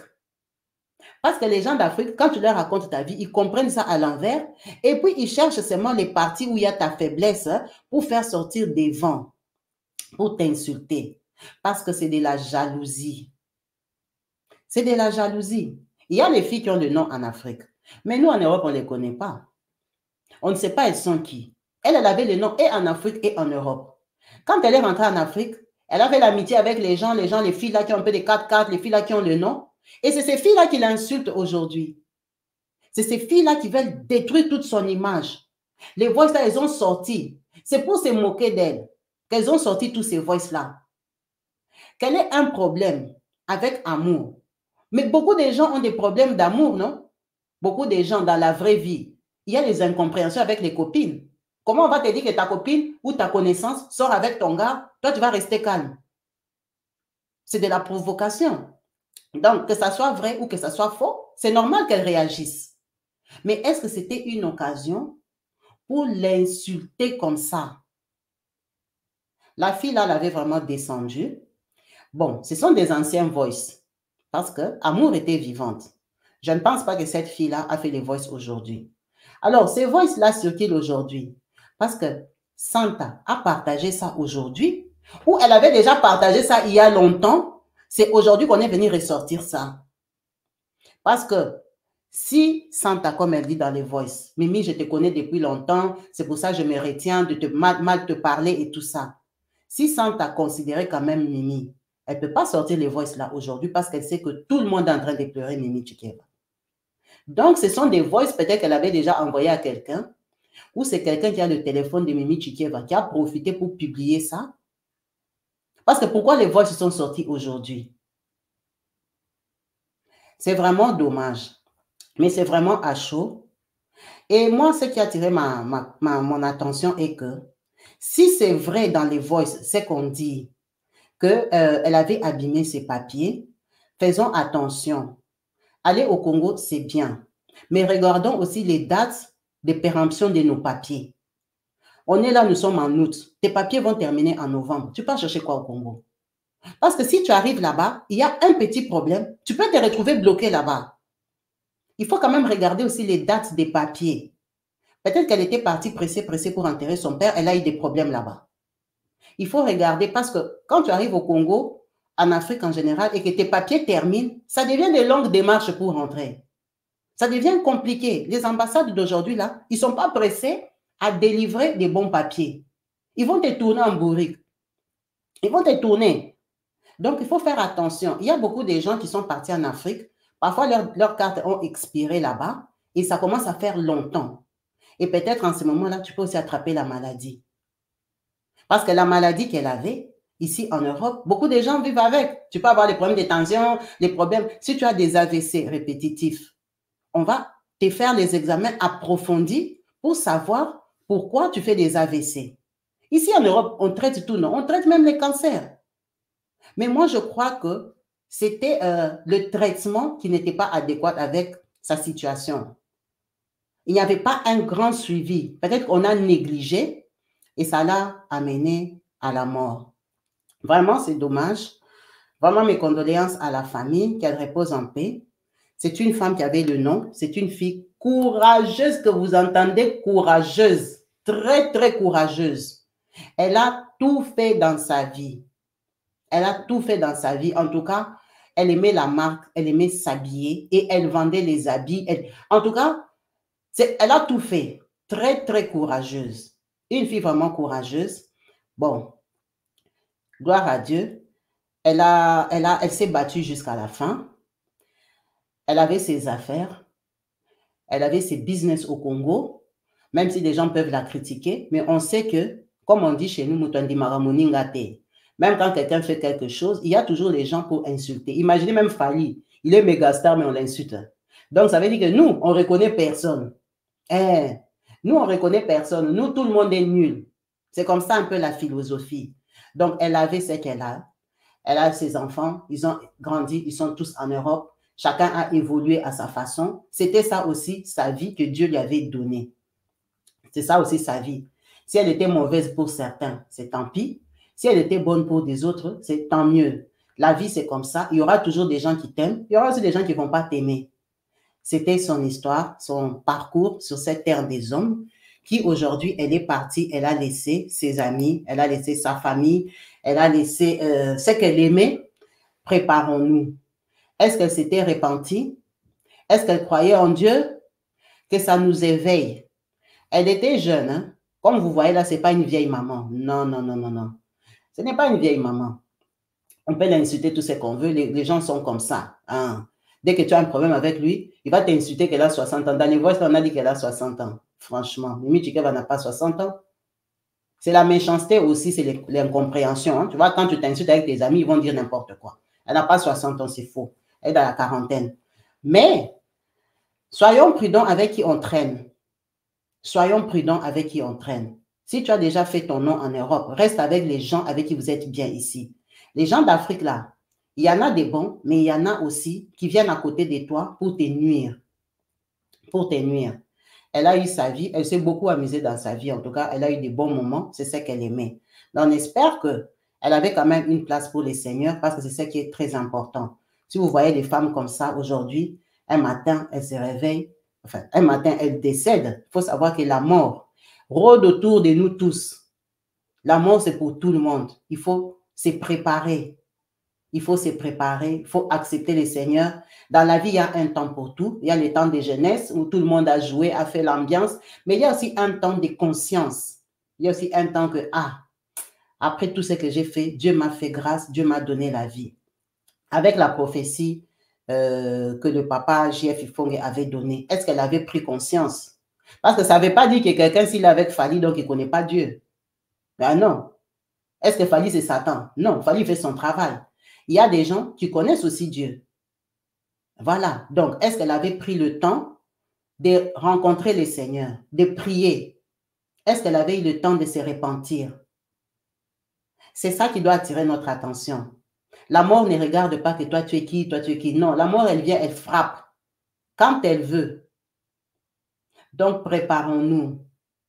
Parce que les gens d'Afrique, quand tu leur racontes ta vie, ils comprennent ça à l'envers. Et puis, ils cherchent seulement les parties où il y a ta faiblesse pour faire sortir des vents, pour t'insulter. Parce que c'est de la jalousie. C'est de la jalousie. Il y a les filles qui ont le nom en Afrique. Mais nous, en Europe, on ne les connaît pas. On ne sait pas elles sont qui. Elle avait le nom et en Afrique et en Europe. Quand elle est rentrée en Afrique, elle avait l'amitié avec les gens, les filles là qui ont un peu des 4x4, les filles là qui ont le nom. Et c'est ces filles-là qui l'insultent aujourd'hui. C'est ces filles-là qui veulent détruire toute son image. Les voices-là, elles ont sorti. C'est pour se moquer d'elles qu'elles ont sorti tous ces voices-là. Quel est un problème avec amour? Mais beaucoup de gens ont des problèmes d'amour, non? Beaucoup de gens dans la vraie vie, il y a des incompréhensions avec les copines. Comment on va te dire que ta copine ou ta connaissance sort avec ton gars, toi tu vas rester calme? C'est de la provocation. Donc, que ça soit vrai ou que ça soit faux, c'est normal qu'elle réagisse. Mais est-ce que c'était une occasion pour l'insulter comme ça? La fille là, elle avait vraiment descendu. Bon, ce sont des anciens voices. Parce que Amour était vivante. Je ne pense pas que cette fille-là a fait les voices aujourd'hui. Alors, ces voices-là circulent aujourd'hui. Parce que Santa a partagé ça aujourd'hui, ou elle avait déjà partagé ça il y a longtemps. C'est aujourd'hui qu'on est venu ressortir ça. Parce que si Santa, comme elle dit dans les voices, Mimi, je te connais depuis longtemps, c'est pour ça que je me retiens de te mal te parler et tout ça. Si Santa considérait quand même Mimi, elle ne peut pas sortir les voices là aujourd'hui parce qu'elle sait que tout le monde est en train de pleurer Mimi Chikeva. Donc, ce sont des voices peut-être qu'elle avait déjà envoyées à quelqu'un, ou c'est quelqu'un qui a le téléphone de Mimi Chikeva qui a profité pour publier ça. Parce que pourquoi les voices sont sorties aujourd'hui? C'est vraiment dommage. Mais c'est vraiment à chaud. Et moi, ce qui a attiré mon attention est que si c'est vrai dans les voices, c'est qu'on dit qu'elle avait abîmé ses papiers, faisons attention. Aller au Congo, c'est bien. Mais regardons aussi les dates de péremption de nos papiers. On est là, nous sommes en août. Tes papiers vont terminer en novembre. Tu peux chercher quoi au Congo? Parce que si tu arrives là-bas, il y a un petit problème. Tu peux te retrouver bloqué là-bas. Il faut quand même regarder aussi les dates des papiers. Peut-être qu'elle était partie pressée pour enterrer son père. Elle a eu des problèmes là-bas. Il faut regarder parce que quand tu arrives au Congo, en Afrique en général, et que tes papiers terminent, ça devient de longues démarches pour rentrer. Ça devient compliqué. Les ambassades d'aujourd'hui, là, ils ne sont pas pressés à délivrer des bons papiers. Ils vont te tourner en bourrique. Ils vont te tourner. Donc, il faut faire attention. Il y a beaucoup de gens qui sont partis en Afrique. Parfois, leurs cartes ont expiré là-bas et ça commence à faire longtemps. Et peut-être en ce moment-là, tu peux aussi attraper la maladie. Parce que la maladie qu'elle avait, ici en Europe, beaucoup de gens vivent avec. Tu peux avoir des problèmes de tension, les problèmes. Si tu as des AVC répétitifs, on va te faire les examens approfondis pour savoir pourquoi tu fais des AVC. Ici en Europe, on traite tout, non? On traite même les cancers. Mais moi, je crois que c'était le traitement qui n'était pas adéquat avec sa situation. Il n'y avait pas un grand suivi. Peut-être qu'on a négligé et ça l'a amené à la mort. Vraiment, c'est dommage. Vraiment, mes condoléances à la famille, qu'elle repose en paix. C'est une femme qui avait le nom. C'est une fille courageuse que vous entendez, courageuse. Très, très courageuse. Elle a tout fait dans sa vie. Elle a tout fait dans sa vie. En tout cas, elle aimait la marque, elle aimait s'habiller et elle vendait les habits. En tout cas, elle a tout fait. Très, très courageuse. Une fille vraiment courageuse. Bon, gloire à Dieu. Elle s'est battue jusqu'à la fin. Elle avait ses affaires. Elle avait ses business au Congo. Même si des gens peuvent la critiquer. Mais on sait que, comme on dit chez nous, Mutuandi Maramoni Ngate. Même quand quelqu'un fait quelque chose, il y a toujours les gens pour insulter. Imaginez même Fali. Il est méga star, mais on l'insulte. Donc, ça veut dire que nous, on ne reconnaît personne. Nous, on ne reconnaît personne. Nous, tout le monde est nul. C'est comme ça un peu la philosophie. Donc, elle avait ce qu'elle a. Elle a ses enfants. Ils ont grandi. Ils sont tous en Europe. Chacun a évolué à sa façon. C'était ça aussi, sa vie que Dieu lui avait donnée. C'est ça aussi sa vie. Si elle était mauvaise pour certains, c'est tant pis. Si elle était bonne pour des autres, c'est tant mieux. La vie, c'est comme ça. Il y aura toujours des gens qui t'aiment. Il y aura aussi des gens qui ne vont pas t'aimer. C'était son histoire, son parcours sur cette terre des hommes qui aujourd'hui, elle est partie, elle a laissé ses amis, elle a laissé sa famille, elle a laissé ce qu'elle aimait. Préparons-nous. Est-ce qu'elle s'était repentie? Est-ce qu'elle croyait en Dieu? Que ça nous éveille. Elle était jeune, hein? Comme vous voyez là, ce n'est pas une vieille maman. Non, non, non, non, non. Ce n'est pas une vieille maman. On peut l'insulter tout ce qu'on veut. Les gens sont comme ça. Hein? Dès que tu as un problème avec lui, il va t'insulter qu'elle a 60 ans. Dans les voix, on a dit qu'elle a 60 ans. Franchement, Mimi Tchikeva n'a pas 60 ans. C'est la méchanceté aussi, c'est l'incompréhension. Hein? Tu vois, quand tu t'insultes avec tes amis, ils vont dire n'importe quoi. Elle n'a pas 60 ans, c'est faux. Elle est dans la quarantaine. Mais, soyons prudents avec qui on traîne. Soyons prudents avec qui on traîne. Si tu as déjà fait ton nom en Europe, reste avec les gens avec qui vous êtes bien ici. Les gens d'Afrique, là, il y en a des bons, mais il y en a aussi qui viennent à côté de toi pour te nuire. Pour te nuire. Elle a eu sa vie, elle s'est beaucoup amusée dans sa vie. En tout cas, elle a eu des bons moments, c'est ce qu'elle aimait. Donc, on espère qu'elle avait quand même une place pour les seigneurs parce que c'est ce qui est très important. Si vous voyez des femmes comme ça aujourd'hui, un matin, elles se réveillent, enfin, un matin, elles décèdent. Il faut savoir que la mort rôde autour de nous tous. La mort, c'est pour tout le monde. Il faut se préparer. Il faut se préparer, il faut accepter les seigneurs. Dans la vie, il y a un temps pour tout. Il y a le temps de jeunesse où tout le monde a joué, a fait l'ambiance. Mais il y a aussi un temps de conscience. Il y a aussi un temps que, après tout ce que j'ai fait, Dieu m'a fait grâce, Dieu m'a donné la vie. Avec la prophétie que le papa J.F. Ifongue avait donnée, est-ce qu'elle avait pris conscience? Parce que ça ne veut pas dire que quelqu'un, s'il est avec Fali, donc il ne connaît pas Dieu. Ben non. Est-ce que Fali, c'est Satan? Non, Fali fait son travail. Il y a des gens qui connaissent aussi Dieu. Voilà. Donc, est-ce qu'elle avait pris le temps de rencontrer le Seigneur, de prier? Est-ce qu'elle avait eu le temps de se repentir? C'est ça qui doit attirer notre attention. La mort ne regarde pas que toi tu es qui, toi tu es qui. Non, la mort, elle vient, elle frappe quand elle veut. Donc, préparons-nous.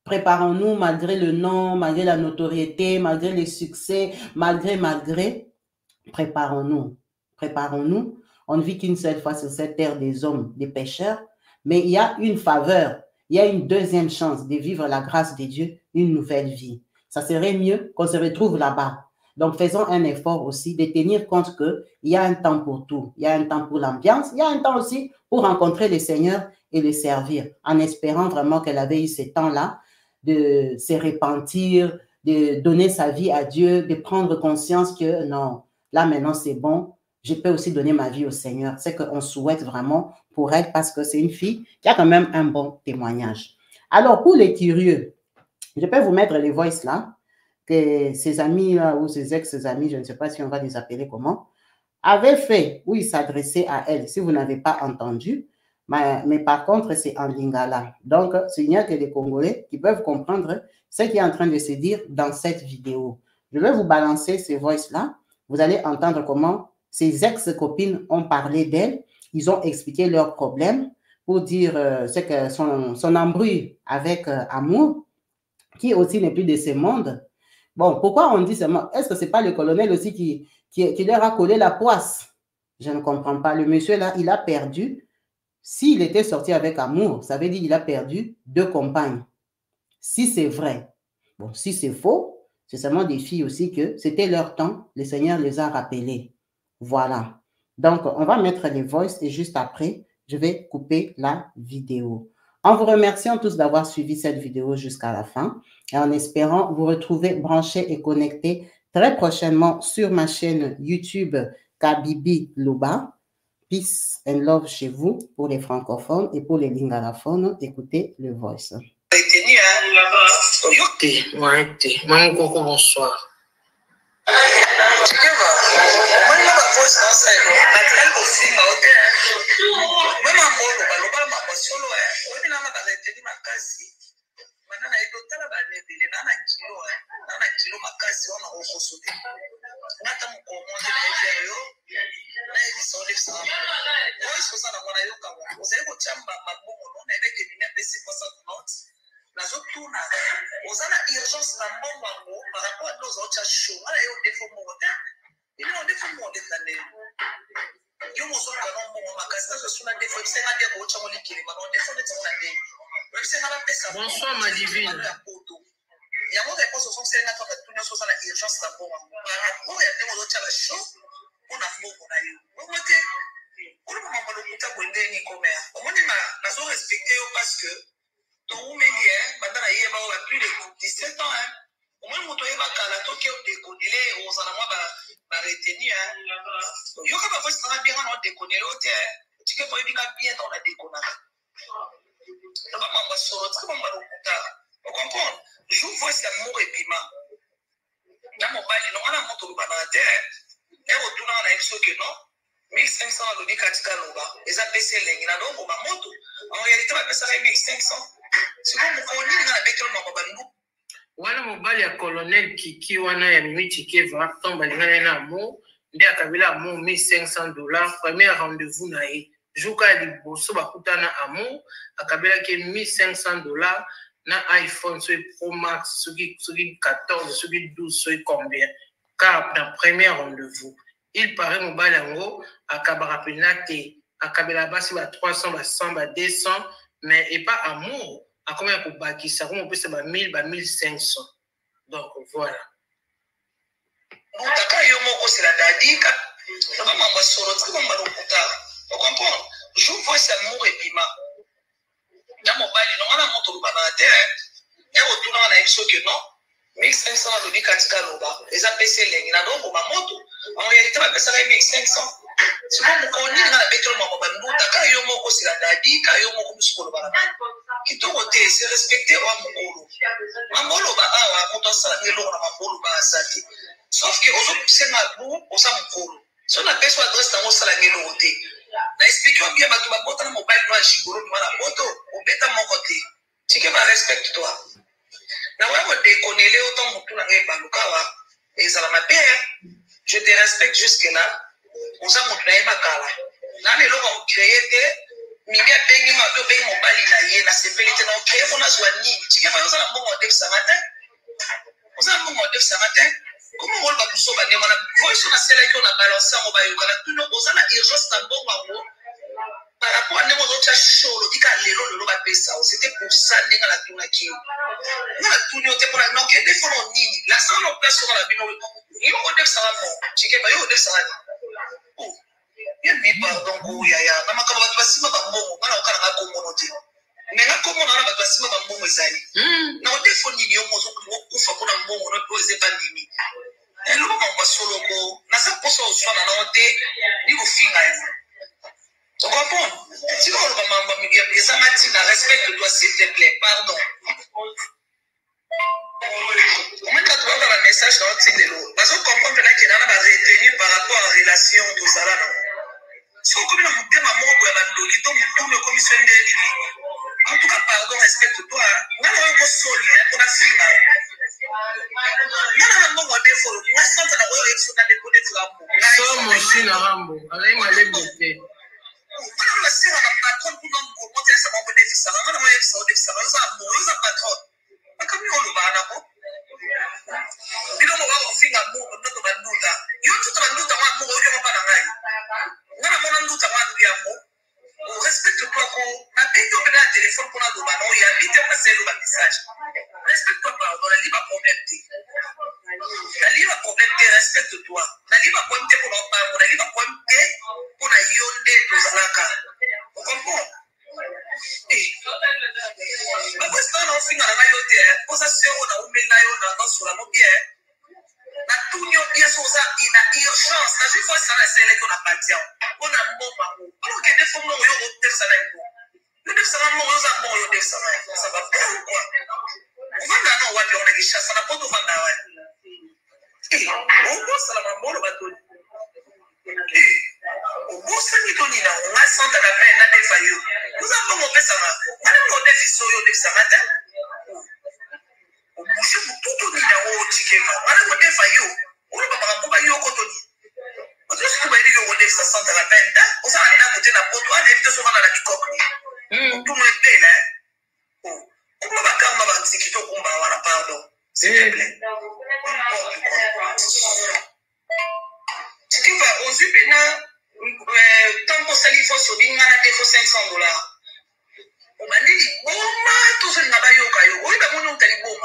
Préparons-nous malgré le nom, malgré la notoriété, malgré les succès, malgré. Préparons-nous. Préparons-nous. On ne vit qu'une seule fois sur cette terre des hommes, des pécheurs, mais il y a une faveur, il y a une deuxième chance de vivre la grâce de Dieu, une nouvelle vie. Ça serait mieux qu'on se retrouve là-bas. Donc, faisons un effort aussi de tenir compte qu'il y a un temps pour tout. Il y a un temps pour l'ambiance, il y a un temps aussi pour rencontrer le Seigneur et le servir, en espérant vraiment qu'elle avait eu ce temps-là de se repentir, de donner sa vie à Dieu, de prendre conscience que non, là maintenant c'est bon, je peux aussi donner ma vie au Seigneur. C'est qu'on souhaite vraiment pour elle parce que c'est une fille qui a quand même un bon témoignage. Alors, pour les curieux, je peux vous mettre les voices là, que ses amis là, ou ses ex-amis, je ne sais pas si on va les appeler comment, avaient fait, où ils s'adressaient à elle. Si vous n'avez pas entendu, mais par contre, c'est en lingala. Donc, il n'y a que les Congolais qui peuvent comprendre ce qui est en train de se dire dans cette vidéo. Je vais vous balancer ces voices-là. Vous allez entendre comment ses ex-copines ont parlé d'elle. Ils ont expliqué leurs problèmes pour dire ce que son embrouille avec Amour, qui aussi n'est plus de ce monde. Bon, pourquoi on dit seulement, est-ce que ce n'est pas le colonel aussi qui leur a collé la poisse? Je ne comprends pas. Le monsieur là, il a perdu. S'il était sorti avec Amour, ça veut dire qu'il a perdu 2 compagnes. Si c'est vrai. Bon, si c'est faux, c'est seulement des filles aussi que c'était leur temps, le Seigneur les a rappelées. Voilà. Donc, on va mettre les voices et juste après, je vais couper la vidéo. En vous remerciant tous d'avoir suivi cette vidéo jusqu'à la fin et en espérant vous retrouver branchés et connectés très prochainement sur ma chaîne YouTube Kabibi Loba. Peace and love chez vous pour les francophones et pour les lingalophones. Écoutez le voice. Bonsoir. urgence na mbongo par rapport à nos autres choses. On a eu des fois mon temps. Il y a des fois mon temps. Yo mo so kana mbongo makasa so suna des fois c'est na des autres gens qui les mandent des fois des on a des. Même c'est na la pesa. Bonsoir ma divine. Il y a mon réponse au c'est na toi tout sur ça la urgence na mbongo. Par rapport à des autres choses, on a mbongo na yo. On était on va m'en parler tout à l'heure ni comme on dit na so respecter parce que ton oumeli bandana yeba o plus de 17 ans au moins moto yeba kala to ke o déconner o sana moi ba retenir yo ka ba voice ça bien on déconner o te tu que pour bien bien on a déconner ça va m'en soro ça va m'en on comprend je vois ça amour et piment na mo ba non on a moto ba na terre et retourner on a exo que non 1500 alobiki katika loba eza pesa elengi na dongo bamoto en réalité bapesaka 1500 siko mokolo nini nga na bekelo mako bandu wana mobali ya colonel Kiki wana ya Mimi Chikeva ntango balingana na amour nde akabela amour $1500 premier rendez-vous na ye juka ya liboso bakutana amour akabelaki $1500 na iPhone soki Pro Max soki 14 soki 12 soki combien car na premier rendez-vous il paraît mobile yango akabara penate akabela basi ba 300 ba 100 ba 200 mais et pas amour a combien ko bakisa ko pesa ba 1000 ba 1500 donc voilà mutaka yo moko c'est la dadika ça va mamba soro ça va mamba lokuta on comprend je vois ça amour et piment na mobile non ana moto ba na terre et retourner on a exo que non 1500 alobiki katika loba eza pesa elengi na dongo bamoto en réalité bapesaka 1500 siko mokolo nini nga na betelo mako banduta ka yo moko sila dadi ka yo moko biso koloba na kitoko te se respecte wa mokolo mambolo ba awa moto asala eloko na mambolo ba asali sauf que ozokusenga bu oza mokolo so na peso adresse nango osala eloko te na explique bien bato babota na mobile no ya shigoro ni wana moto obeta moko te tike ba respecte toi na wako déconner autant mutu na ngai balukawa ezala na bien je te respecte jusque là on sa mutu na yeba kala na lelo ba créer te mibia bengi ma do bengi mobali na ye na sepelite na créer fona zwa nini tike ba yoza na mbongo de samata oza mbongo de samata comment on va tout ça ba demona voice na sela ko na balance ngo ba yoka na tuno oza na urgence na mbongo ngo par rapport à nos autres choses, dit qu'à l'élo ba pesa, c'était pour ça n'enga la tuna ki. Na tuna te pour la non que des fois on nini. La ça on place sur la bino. Yo on def ça mo. Chike ba yo def ça. Oh. Ya mi pardon ko ya. Na makaba ba sima ba mbongo, bana okala ka ko monote. Nenga ko mona na ba sima ba mbongo ezali. Na o defo nini yo mozo ko kufa ko na mbongo na to eze pandemi. Elo ba mba solo ko. Na sa poso oswana na ote ni ko finga yo. Tu comprends? Si on va me respecte-toi s'il te plaît, pardon. Comment tu vas dans le message dans le l'eau? Parce qu'on comprend que là, tu as retenu par rapport à la relation de Zara. Si on commence à me dire à mon bout, en tout cas, pardon, respecte-toi. On a un soli, on a fini. On a un bon défaut. On a senti la relation de défaut de l'amour. so mon chien na rambo alain malé beauté Mana sera na patron kuna mkomote sasa mambo ndefu sana. Mana wewe Saudi sana. Uza patron. Akami olo bana ko. Ndio mo wao finga mungu ndio banduta. Yote tubanduta wa mungu yule mbana ngai. Ngana mwana nduta wa ndugu yangu. O respecte toi ko. Na bindo bena téléphone kuna do bana o ya bite ma selo ba message. Respecte toi pardon, la liba problème te. La liba problème te respecte toi. La liba problème te pour l'autre, la liba problème te pour la yonde tozalaka. Vous comprenez? Bako ça na ofinga na yo te. Posa sero na umela yo na ngosula mo bien. Na tunyo bien soza ina urgence. Na jifo ça na sele ko na patia. Ona mboma mo. Ono ke defo mo yo o te sana ngo. Yo te sana mo yo za mo yo te sana. Ça va pas ou quoi? Vanda no wapi ona kisha sana poto vanda wa. Obo salama mbolo batoni. Obo sani toni na nga santa la paix na defa yo. Nous avons mon pesa ma. Mana mo defi so yo defi samata. Obushi mututo ni na wo chikema. Mana mo defa yo. Ono baba ko ba yo ko toni. Ozo su ba yo wo defi santa la paix da. Oza na ko tena poto a defi so mana la dikoko ni. Tu mo epela. Oh. Comment va kama ba nsikito kumba wana pardon. s'il te plaît. Tu vas aux UPNA, tant qu'on s'allie, il faut sauver, il y a des faux $500. On m'a dit, tout ce n'a pas eu au caillou. Oui, mais mon nom t'a dit, bon,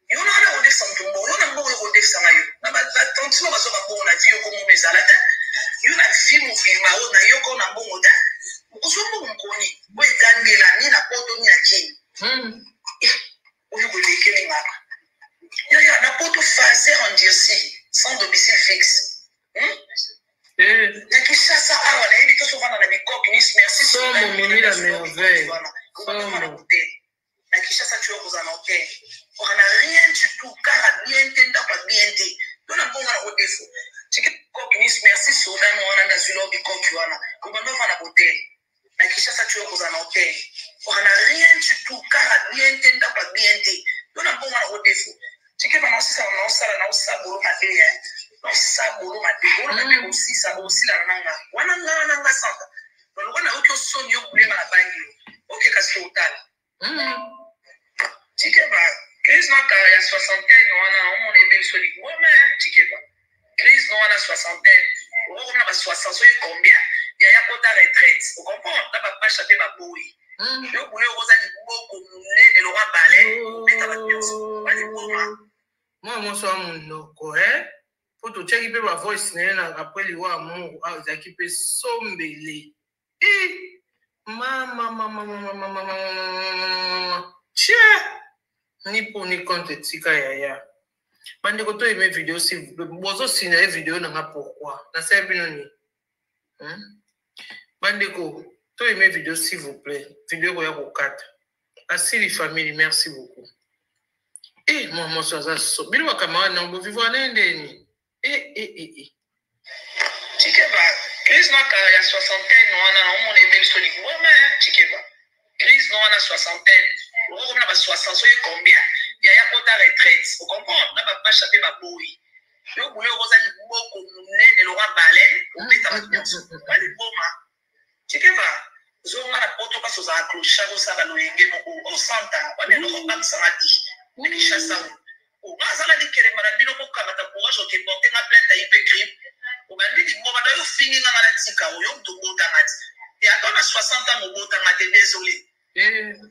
il y en a un rodef sans tombeau, il y en a un bon rodef sans maillot. Attention, parce qu'on a dit, comme on met ça là, il y en a un film, on filme, on a eu qu'on a un bon rodef. On se dit, on connaît. Oui, gagner la ni la porte, ni la qui. On veut que les Kénéma. Il y a un porte phasé en Jersey, sans domicile fixe. Na Kinshasa awa na yebi to souvent na bikok ni merci so mon mimi la merveille na Kinshasa tu es en hôtel on n'a rien du tout car bien tenda pas bien té on a bon na odefo tike kok ni merci soda no wana na zulo bikok wana ko ba no va na hôtel na Kinshasa tu es en hôtel on n'a rien du tout car bien tenda pas bien té on a bon na odefo tike ba na sisa na sala na usaburo mate non sabolo mate on a aussi ça aussi la nanga wana nanga santa donc on a aucun son yo boulé na bangi OK kasi total tikeba crise na ka ya 60 wana on est belle solide moi mais tikeba crise na wana 60 on a 60 so combien il y a quota retraite vous comprenez là pas chaper ba boui yo boulé rosa ni boko munene le roi balai beta ba bienso ba ni boma moi so monoko pour tout checker pe ba voice na après liwa amour azaki pe sombele mama tia ni pour ni compte tika ya bande ko to aimer vidéo si bozo signaler vidéo na pourquoi na ça bino ni bande ko to aimer vidéo s'il vous plaît vidéo ko ya ko 4 asili famille merci beaucoup moi so ça so bino kamera na bo vivre na ndeni Tikeba, crise na ka ya 60 wana on est belle solide moi mais tikeba crise na wana 60 on a 60 so combien il y a quota retraite vous comprenez na pas chaper ba boui yo boulé rosa ni boko munene le roi balai on beta ba bienso ba ni boma tikeba zonga na poto ka so za accrocher ko sa ba loyenge mo o santa wana no ba sanati ni Kinshasa on a dit que les maladies n'ont pas de courage qui portent la plainte à hypercrime. On a dit que les fini dans la tika, on a tout beau et attends à 60 ans, on a désolé.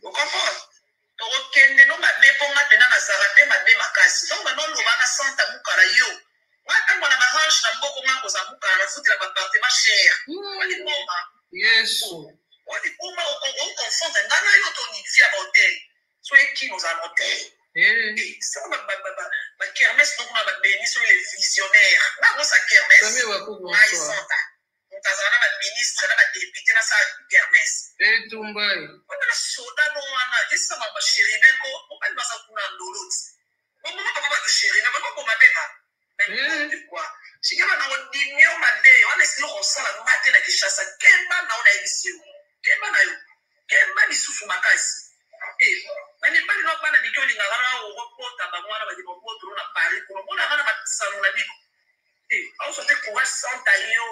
Vous comprenez? Donc, on a pas dépend maintenant à s'arrêter, ma démarcation. Donc, maintenant, on a 100 ans, on a yo. On a ma hanche, on a beaucoup de choses, on a foutu l'appartement cher. On a dit bon, yes. On a dit bon, on confond, on a yo ton ici à l'hôtel. Soyez qui nous a hôtel. Ça ma kermesse donc ma béni sur les visionnaires là on sa kermesse ma santa on tazana ma ministre na ma député na sa kermesse tumbai on a soda no wana esa ma chéribe ko on pas sa kuna ndoloti on mama papa de chéribe papa ko mapema même quoi si kama na on dinyo made on est lo sala mate na Kinshasa kemba na on a émission kemba na yo kemba ni sufu makasi mais pas non pas na mikoli ngara o repota ba mwana ba di mopoto na Paris ko mona ngana ba salon na biko au so te ko santa yo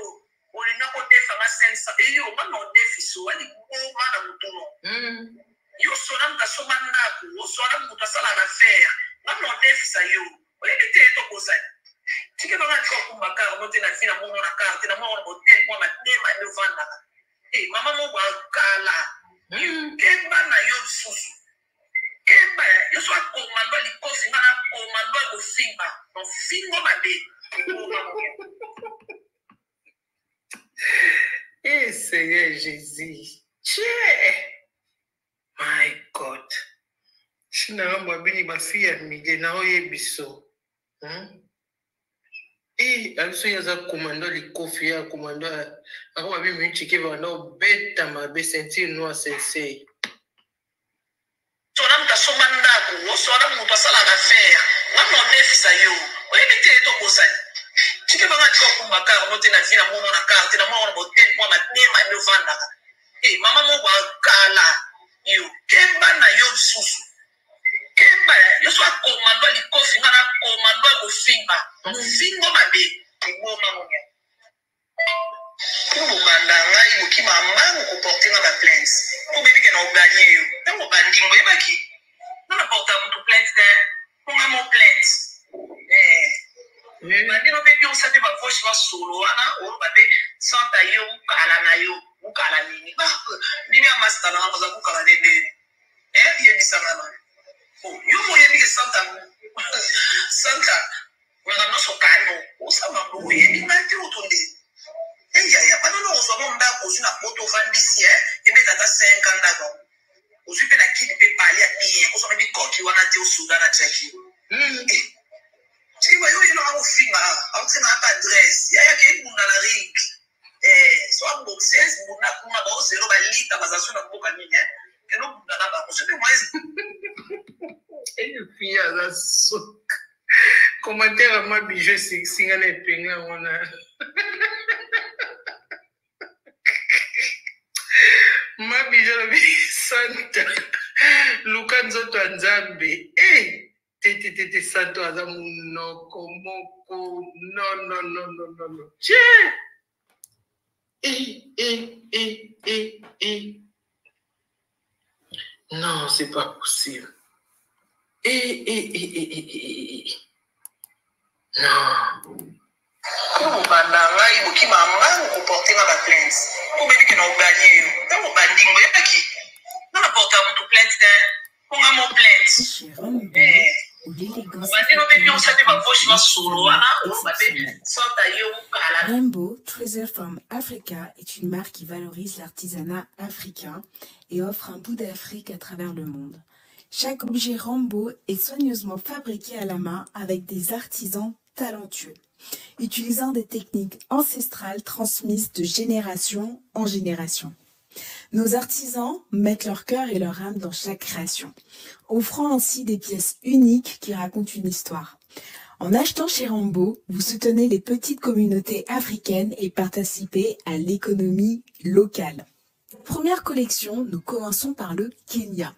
o lina ko defa ma sensa yo ma no defiso ali ko mana mutuno yo so na mta so manda ko o so na muta sala na faire ma no defisa yo o le te to ko sa tike ba ngati ko kumbaka mo te na fina mo na carte na mo hotel mo na tema no vanda mama mo ba kala kemba na yo susu kemba yo so komando likofi ngana komando ko simba no fingo made Seigneur Jésus my God shina mwa bini ba fia mige na oye biso aliso yaza komando likofi ya komando akoma bimi chike ba no beta ma be sentir no sensei sona mta somanda ko sona muto sala na faire ngano defisa yo oyebi te to bosani chike ba ngati ko kumbaka mo te na fina mo na carte na mo hotel mo na tema no vanda mama mo ba kala yo kemba na yo susu kemba yo so komando likofi ngana komando ko simba no fingo mabe ngo mama mo pour banda ngai boki mama ko porter na ba plainte ko bebi ke na oganye yo tango bandingo yebaki na porta mo plainte on a mon plainte solo wana o babe santa yo kala na yo ukala nini nini amasta na ngoza kukala nene ye bisana yo mo ye bi santa santa wala no so kano usama bo ye ni mati utonde ya bana no so mo nda ko suna poto fandisi ebe tata 5 ans d'avant aussi pe na kini pe pali a bien ko so na bi koki wana te o sudan na cheki si yo no au finga au tena adresse ya ke muna la ring so a boxes muna kuma ba o zero ba lita bazaso na boka nini que no muna na ba ko so pe mais ele fia da so commentaire ma bijou singa na penga wana ma bijou la santa luka nzoto nzambe tete santo aza munoko moko no che non c'est pas possible non como bananga ibuki mama ko porter ma plainte pour me dire que non gagné dans bandingo ya ki non porter mon plainte pour mon plainte Rainbow Treasure from Africa est une marque qui valorise l'artisanat africain et offre un bout d'Afrique à travers le monde. Chaque objet Rainbow est soigneusement fabriqué à la main avec des artisans talentueux, utilisant des techniques ancestrales transmises de génération en génération. Nos artisans mettent leur cœur et leur âme dans chaque création, offrant ainsi des pièces uniques qui racontent une histoire. En achetant chez Rainbow, vous soutenez les petites communautés africaines et participez à l'économie locale. Première collection, nous commençons par le Kenya.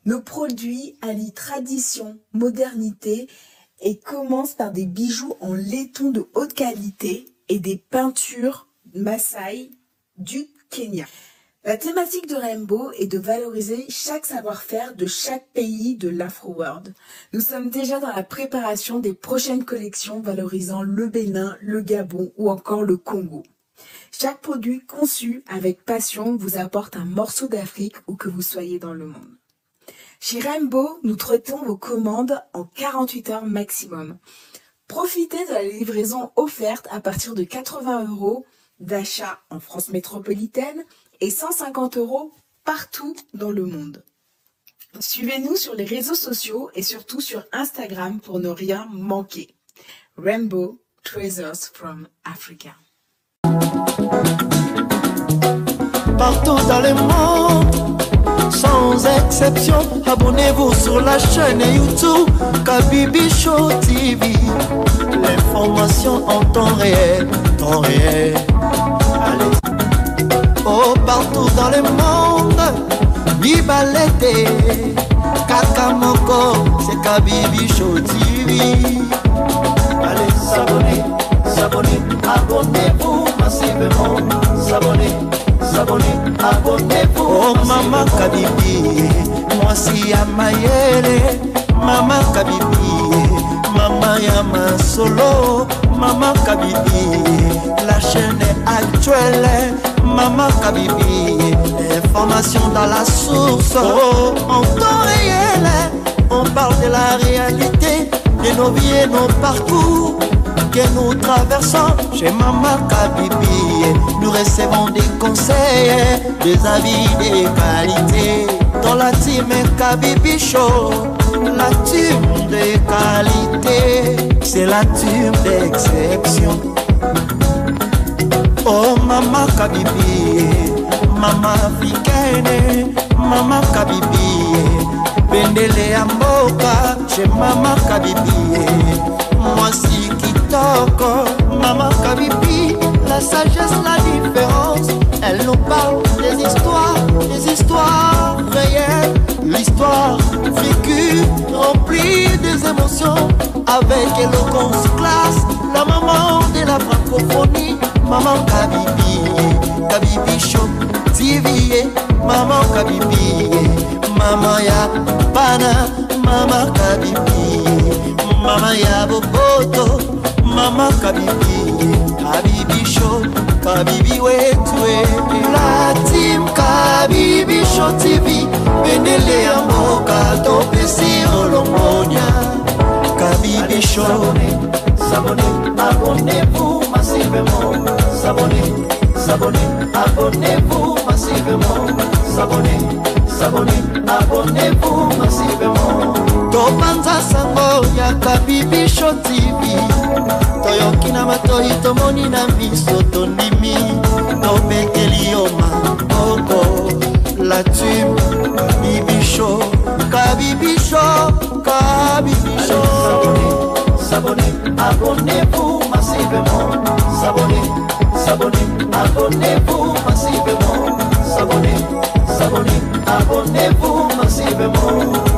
Nos produits allient tradition, modernité et commencent par des bijoux en laiton de haute qualité et des peintures Maasai du Kenya. La thématique de Rainbow est de valoriser chaque savoir-faire de chaque pays de l'Afro-World. Nous sommes déjà dans la préparation des prochaines collections valorisant le Bénin, le Gabon ou encore le Congo. Chaque produit conçu avec passion vous apporte un morceau d'Afrique où que vous soyez dans le monde. Chez Rainbow, nous traitons vos commandes en 48 heures maximum. Profitez de la livraison offerte à partir de 80 € d'achat en France métropolitaine et 150 € partout dans le monde. Suivez-nous sur les réseaux sociaux et surtout sur Instagram pour ne rien manquer. Rainbow Treasures from Africa. Partout dans le monde, sans exception, abonnez-vous sur la chaîne YouTube Kabibi Show TV. L'information en temps réel, Allez. Oh, partout dans le monde, Bibalete, Kakamoko, c'est Kabibi Show TV. Allez, s'abonner, abonnez-vous massivement, s'abonner, abonnez-vous. Oh, Maman Kabibi, moi si à Mayele, Maman Kabibi, Maman Yama Solo, Maman Kabibi, la chaîne est actuelle, Maman Kabibi, information dans la source. Oh, en temps réel, on parle de la réalité, de nos vies et nos parcours que nous traversons chez Maman Kabibi. Nous recevons des conseils, des avis de qualité. Dans la team Kabibi Show, la team de qualité, c'est la team d'exception. Oh Maman Kabibi, Maman africaine, Maman Kabibi, Bendele Amboka, chez Maman Kabibi. Moi si Kitoko, Maman Kabibi, la sagesse, la différence. Elle nous parle des histoires réelles, l'histoire vécue, remplie des émotions, avec éloquence, classe, la maman de la francophonie, Maman Kabibi, Kabibi Show TV, Maman Kabibi, Maman ya Bana, Maman Kabibi, Maman ya Boboto, Maman Kabibi, Kabibi Show, Kabibi wetwe. La team Kabibi Show TV, Benele ya mboka topesi olongonya. Kabibi Show, abonnez-vous massivement. Abonnez-vous massivement. Abonnez-vous massivement. Topanza sango ya Kabibi Show TV. Toyoki na matoi tomoni na miso tondimi. Tobekeli yoma oko. La team Kabibi Show. Kabibi Show. Abonnez-vous massivement. Abonnez-vous massivement. Abonnez-vous massivement.